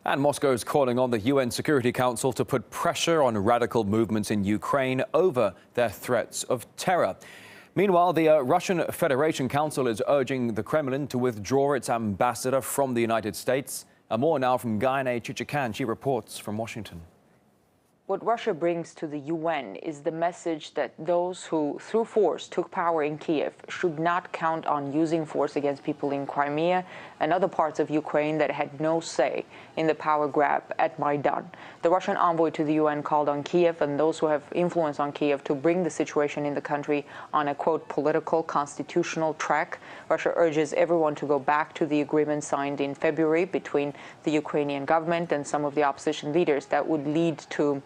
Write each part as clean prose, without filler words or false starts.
And Moscow is calling on the UN Security Council to put pressure on radical movements in Ukraine over their threats of terror. Meanwhile, the Russian Federation Council is urging the Kremlin to withdraw its ambassador from the United States. More now from Gayane Chichikan. She reports from Washington. What Russia brings to the UN is the message that those who, through force, took power in Kiev should not count on using force against people in Crimea and other parts of Ukraine that had no say in the power grab at Maidan. The Russian envoy to the UN called on Kiev and those who have influence on Kiev to bring the situation in the country on a, quote, political, constitutional track. Russia urges everyone to go back to the agreement signed in February between the Ukrainian government and some of the opposition leaders that would lead to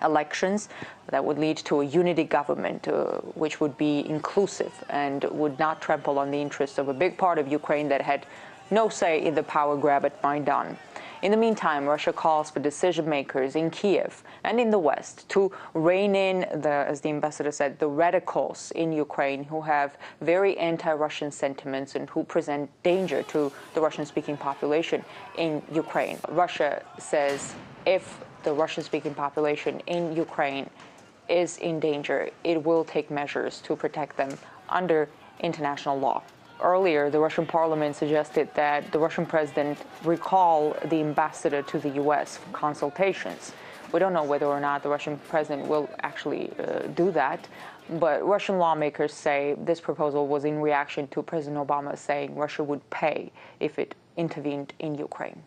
elections, that would lead to a unity government which would be inclusive and would not trample on the interests of a big part of Ukraine that had no say in the power grab at Maidan. In the meantime, Russia calls for decision makers in Kiev and in the West to rein in, as the ambassador said, the radicals in Ukraine who have very anti-Russian sentiments and who present danger to the Russian-speaking population in Ukraine. Russia says if the Russian-speaking population in Ukraine is in danger, it will take measures to protect them under international law. Earlier, the Russian parliament suggested that the Russian president recall the ambassador to the U.S. for consultations. We don't know whether or not the Russian president will actually do that, but Russian lawmakers say this proposal was in reaction to President Obama saying Russia would pay if it intervened in Ukraine.